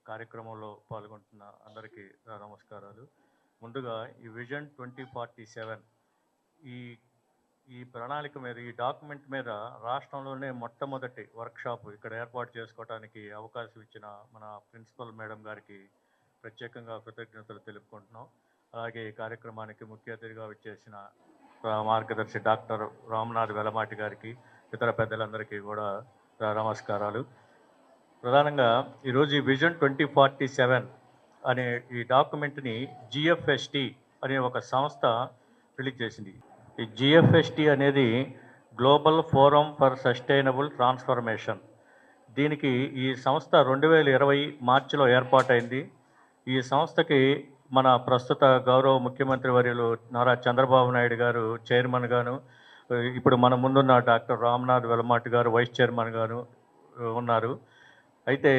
కార్యక్రమంలో పాల్గొంటున్న అందరికీ నమస్కారాలు. ముందుగా ఈ విజన్ 2047 ఈ ఈ ప్రణాళిక మీద, ఈ డాక్యుమెంట్ మీద రాష్ట్రంలోనే మొట్టమొదటి వర్క్షాప్ ఇక్కడ ఏర్పాటు చేసుకోవడానికి అవకాశం ఇచ్చిన మన ప్రిన్సిపల్ మేడం గారికి ప్రత్యేకంగా కృతజ్ఞతలు తెలుపుకుంటున్నాం. అలాగే ఈ కార్యక్రమానికి ముఖ్య అతిథిగా వచ్చేసిన మార్గదర్శి డాక్టర్ రామ్నాథ్ వెలమాటి గారికి, ఇతర పెద్దలందరికీ కూడా నమస్కారాలు. ప్రధానంగా ఈరోజు ఈ విజన్ 2047 అనే ఈ డాక్యుమెంట్ని జిఎఫ్ఎస్టి అనే ఒక సంస్థ రిలీజ్ చేసింది. ఈ జిఎఫ్ఎస్టి అనేది global forum for sustainable transformation. దీనికి ఈ సంస్థ 2020 మార్చిలో ఏర్పాటైంది. ఈ సంస్థకి మన ప్రస్తుత గౌరవ ముఖ్యమంత్రి వర్యులు నారా చంద్రబాబు నాయుడు గారు చైర్మన్ గాను, ఇప్పుడు మన ముందున్న డాక్టర్ రామ్నాథ్ వెలమాటి గారు వైస్ చైర్మన్ గాను ఉన్నారు. అయితే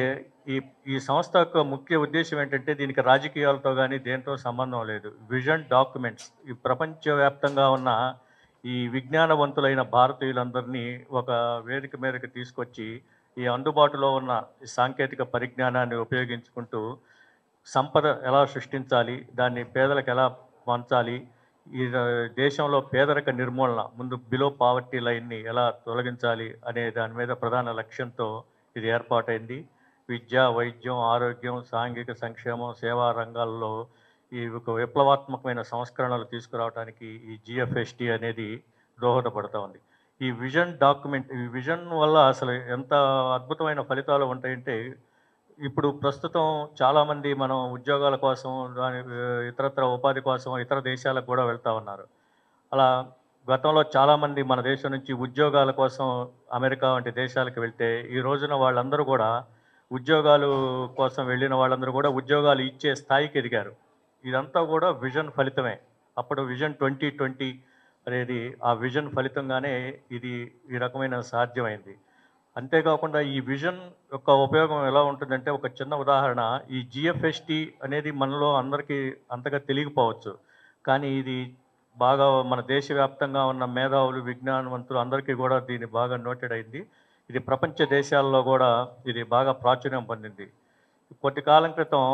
ఈ సంస్థ యొక్క ముఖ్య ఉద్దేశం ఏంటంటే, దీనికి రాజకీయాలతో కానీ దేంతో సంబంధం లేదు. విజన్ డాక్యుమెంట్స్ ఈ ప్రపంచవ్యాప్తంగా ఉన్న ఈ విజ్ఞానవంతులైన భారతీయులందరినీ ఒక వేదిక మీదకి తీసుకొచ్చి, ఈ అందుబాటులో ఉన్న సాంకేతిక పరిజ్ఞానాన్ని ఉపయోగించుకుంటూ సంపద ఎలా సృష్టించాలి, దాన్ని పేదలకు ఎలా పంచాలి, ఈ దేశంలో పేదరిక నిర్మూలన, ముందు బిలో పావర్టీ లైన్ని ఎలా తొలగించాలి అనే దాని మీద ప్రధాన లక్ష్యంతో ఇది ఏర్పాటైంది. విద్య, వైద్యం, ఆరోగ్యం, సాంఘిక సంక్షేమం, సేవా రంగాల్లో ఈ ఒక విప్లవాత్మకమైన సంస్కరణలు తీసుకురావడానికి ఈ జిఎఫ్ఎస్టి అనేది దోహదపడుతూ ఉంది. ఈ విజన్ డాక్యుమెంట్, ఈ విజన్ వల్ల అసలు ఎంత అద్భుతమైన ఫలితాలు ఉంటాయంటే, ఇప్పుడు ప్రస్తుతం చాలామంది మనం ఉద్యోగాల కోసం, ఇతరత్ర ఉపాధి కోసం ఇతర దేశాలకు కూడా వెళ్తూ ఉన్నారు. అలా గతంలో చాలామంది మన దేశం నుంచి ఉద్యోగాల కోసం అమెరికా వంటి దేశాలకు వెళ్తే, ఈ రోజున వాళ్ళందరూ కూడా ఉద్యోగాలు కోసం వెళ్ళిన వాళ్ళందరూ కూడా ఉద్యోగాలు ఇచ్చే స్థాయికి ఎదిగారు. ఇదంతా కూడా విజన్ ఫలితమే. అప్పుడు విజన్ 2020 అనేది ఆ విజన్ ఫలితంగానే ఇది ఈ రకమైన సాధ్యమైంది. అంతేకాకుండా ఈ విజన్ యొక్క ఉపయోగం ఎలా ఉంటుందంటే, ఒక చిన్న ఉదాహరణ, ఈ జిఎఫ్ఎస్టి అనేది మనలో అందరికీ అంతగా తెలియకపోవచ్చు. కానీ ఇది బాగా మన దేశవ్యాప్తంగా ఉన్న మేధావులు, విజ్ఞానవంతులు అందరికీ కూడా దీన్ని బాగా నోటెడ్ అయింది. ఇది ప్రపంచ దేశాల్లో కూడా ఇది బాగా ప్రాచుర్యం పొందింది. కొద్ది కాలం క్రితం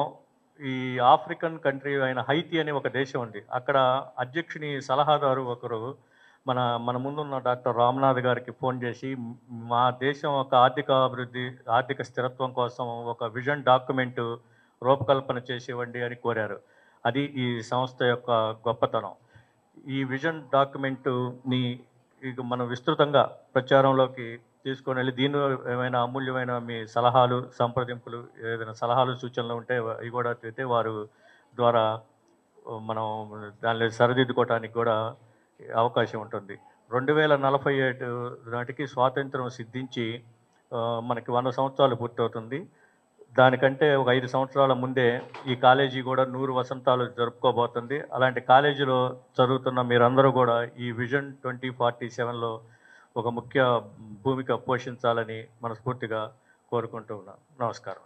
ఈ ఆఫ్రికన్ కంట్రీ అయిన హైతి అనే ఒక దేశం ఉంది. అక్కడ అధ్యక్షుని సలహాదారు ఒకరు మన ముందున్న డాక్టర్ రామ్నాథ్ గారికి ఫోన్ చేసి, మా దేశం ఒక ఆర్థిక స్థిరత్వం కోసం ఒక విజన్ డాక్యుమెంట్ రూపకల్పన చేసేవండి అని కోరారు. అది ఈ సంస్థ యొక్క గొప్పతనం. ఈ విజన్ డాక్యుమెంటుని ఇక మనం విస్తృతంగా ప్రచారంలోకి తీసుకొని వెళ్ళి, దీనిలో ఏమైనా అమూల్యమైన మీ సలహాలు, సంప్రదింపులు, ఏదైనా సలహాలు, సూచనలు ఉంటే అవి కూడా అయితే వారు ద్వారా మనం దానిలో సరిదిద్దుకోవటానికి కూడా అవకాశం ఉంటుంది. 2047 నాటికి స్వాతంత్రం సిద్ధించి మనకి 100 సంవత్సరాలు పూర్తవుతుంది. దానికంటే ఒక 5 సంవత్సరాల ముందే ఈ కాలేజీ కూడా 100 వసంతాలు జరుపుకోబోతుంది. అలాంటి కాలేజీలో చదువుతున్న మీరందరూ కూడా ఈ విజన్ 2047లో ఒక ముఖ్య భూమిక పోషించాలని మనస్ఫూర్తిగా కోరుకుంటూ ఉన్నాను. నమస్కారం.